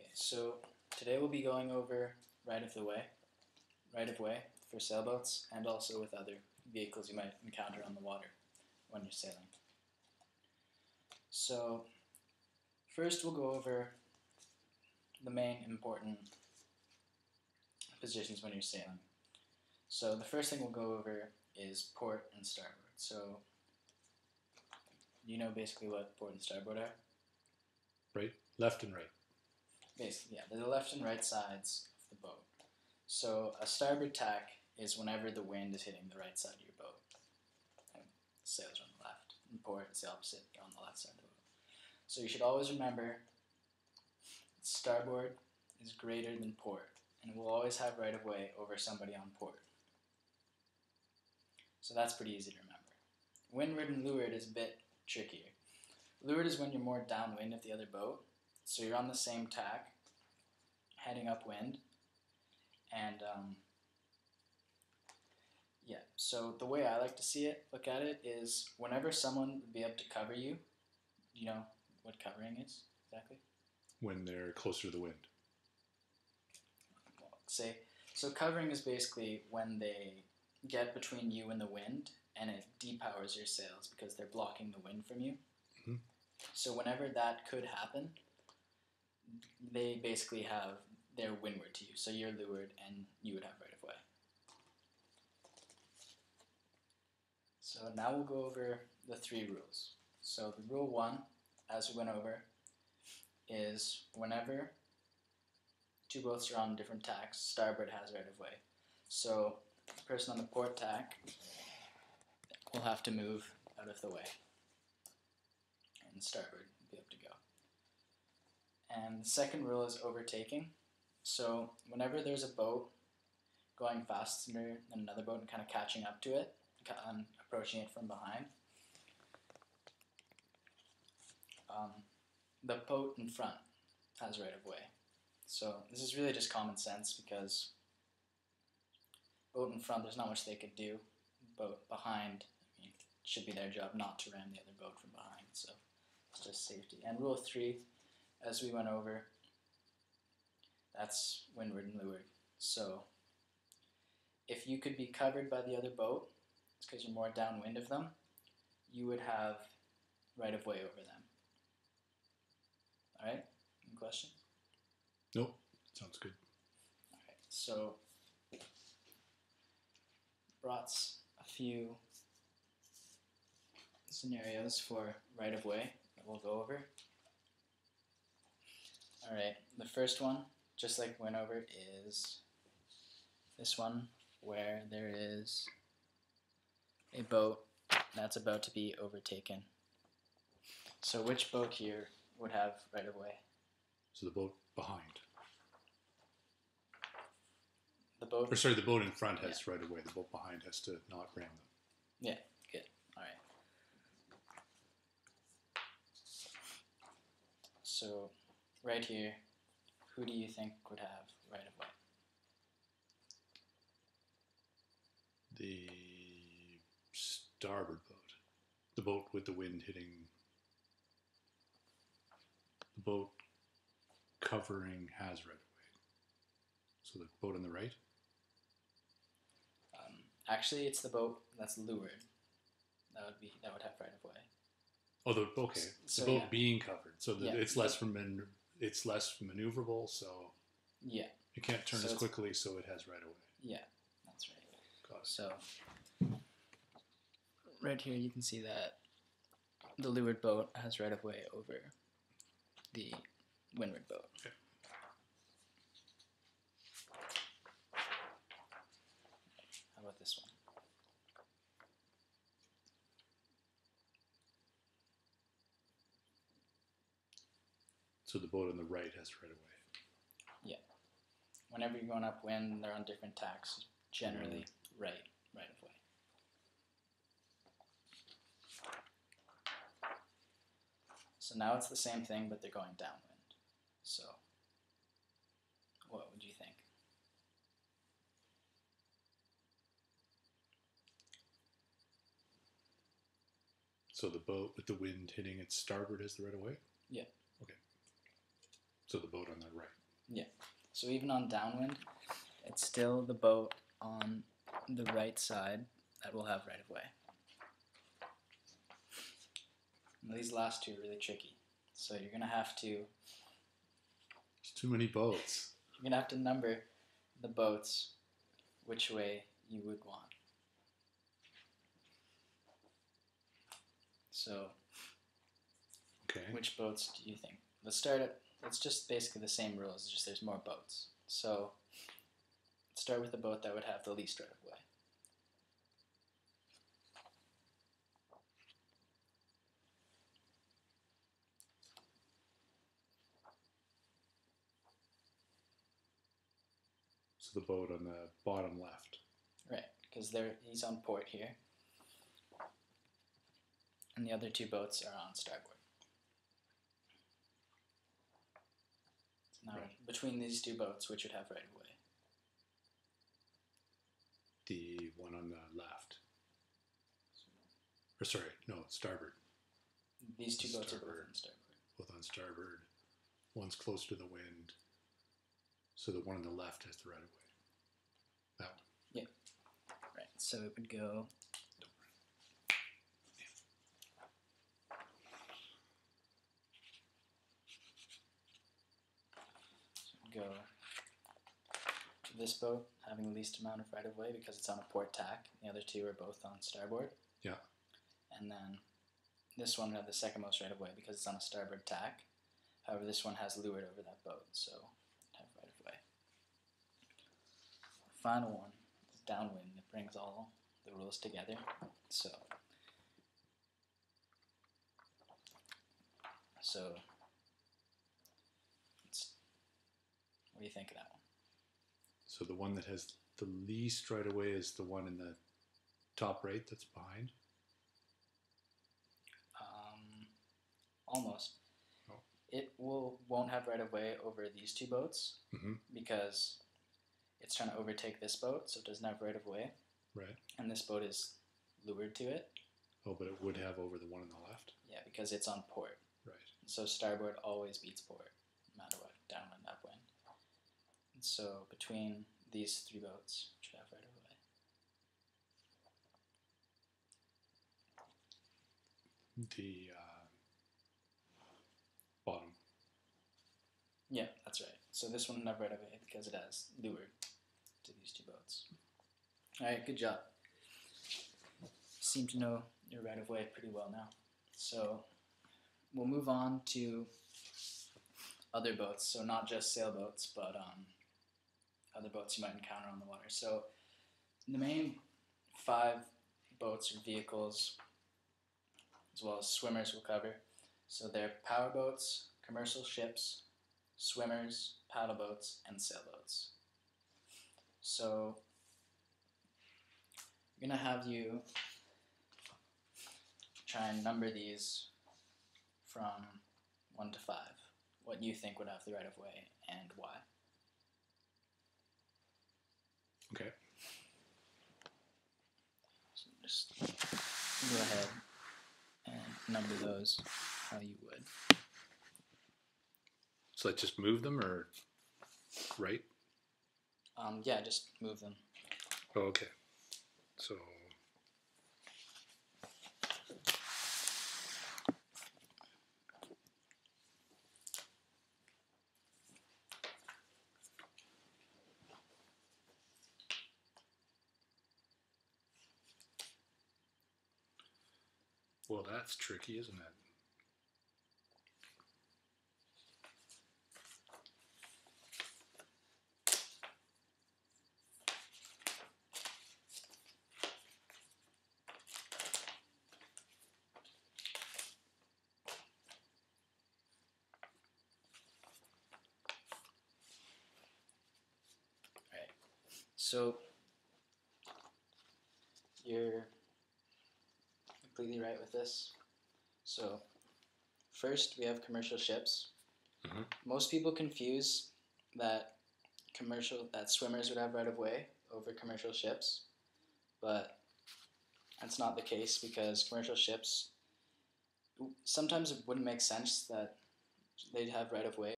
Okay, so today we'll be going over right of way for sailboats and also with other vehicles you might encounter on the water when you're sailing. So first we'll go over the main important positions when you're sailing. So the first thing we'll go over is port and starboard. So you know basically what port and starboard are? Right, left and right. Basically, yeah, they're the left and right sides of the boat. So a starboard tack is whenever the wind is hitting the right side of your boat. And sails are on the left. And port is the opposite, you're on the left side of the boat. So you should always remember starboard is greater than port, and we'll always have right of way over somebody on port. So that's pretty easy to remember. Windward and leeward is a bit trickier. Leeward is when you're more downwind of the other boat, so you're on the same tack, heading upwind, and yeah, so the way I like to look at it, is whenever someone would be able to cover you, you know what covering is exactly? When they're closer to the wind. Well, so covering is basically when they get between you and the wind and it depowers your sails because they're blocking the wind from you. Mm-hmm. So whenever that could happen, they basically they're windward to you, so you're leeward and you would have right of way. So now we'll go over the 3 rules. So the rule 1, as we went over, is whenever 2 boats are on different tacks, starboard has right of way. So the person on the port tack will have to move out of the way, and starboard will be able to go. And the second rule is overtaking. So whenever there's a boat going faster than another boat and kind of catching up to it, and approaching it from behind, the boat in front has right of way. So this is really just common sense because boat in front, there's not much they could do. Boat behind, it should be their job not to ram the other boat from behind. So it's just safety. And rule 3, as we went over, that's windward and leeward. So if you could be covered by the other boat, it's because you're more downwind of them, you would have right of way over them. Alright, any questions? Nope, sounds good. Alright, so brought a few scenarios for right of way that we'll go over. Alright, the first one, just like we went over, is this one where there is a boat that's about to be overtaken. So which boat here would have right of way? So the boat behind. The boat in front has right of way. The boat behind has to not ram them. Yeah, good. Alright. So right here, who do you think would have right of way? The starboard boat. The boat with the wind hitting. The boat covering has right of way. So the boat on the right? Actually, it's the boat that's leeward. That would have right of way. Oh, okay. So, the boat yeah. being covered, so Yeah. it's less maneuverable. So Yeah. you can't turn So as it's- quickly, so it has right of way. Yeah, that's right. Got it. So right here, you can see that the leeward boat has right of way over the windward boat. Okay. How about this one? So the boat on the right has right of way. Whenever you're going upwind, they're on different tacks. Generally, right of way. So now it's the same thing, but they're going downwind. So what would you think? So the boat with the wind hitting its starboard has the right of way? Yeah. Okay. So the boat on the right. So even on downwind, it's still the boat on the right side that will have right of way. And these last two are really tricky. So you're gonna have to There's too many boats. number the boats which way you would want. So Okay. which boats do you think? Let's just basically the same rules, it's just there's more boats. So let's start with the boat that would have the least right of way. So the boat on the bottom left. Right, because he's on port here. And the other two boats are on starboard. So now, Right. between these two boats, which would have right of way? The one on the left. Or sorry, no, starboard. These two boats are both Starboard. on starboard. Both on starboard. One's close to the wind. So the one on the left has the right of way. That one. Right, so it would go to this boat having the least amount of right of way because it's on a port tack. The other two are both on starboard. Yeah. And then this one would have the second most right of way because it's on a starboard tack. However, this one has leeward over that boat, so it'd have right of way. The final one is downwind. It brings all the rules together. So what do you think of that one? So the one that has the least right of way is the one in the top right that's behind. Almost. Oh. It won't have right of way over these two boats because it's trying to overtake this boat, so it doesn't have right of way. Right. And this boat is lured to it. Oh, but it would have over the one on the left. Yeah, because it's on port. Right. So starboard always beats port, no matter what, downwind, upwind. And so between these three boats, which would have right of way? The bottom. Yeah, that's right. So this one would have right of way because it has leeward to these two boats. Alright, good job. You seem to know your right of way pretty well now. So we'll move on to other boats. So not just sailboats, but other boats you might encounter on the water. So the main 5 boats or vehicles, as well as swimmers, we'll cover. So they're power boats, commercial ships, swimmers, paddle boats, and sailboats. So I'm going to have you try and number these from 1 to 5. What you think would have the right of way and why. Okay. So just go ahead and number those how you would. So let's just move them or right? Yeah, just move them. Oh, okay. So well, that's tricky, isn't it? So you're completely right with this. So first we have commercial ships. Mhm. Most people confuse that swimmers would have right of way over commercial ships, but that's not the case because commercial ships sometimes it wouldn't make sense that they'd have right of way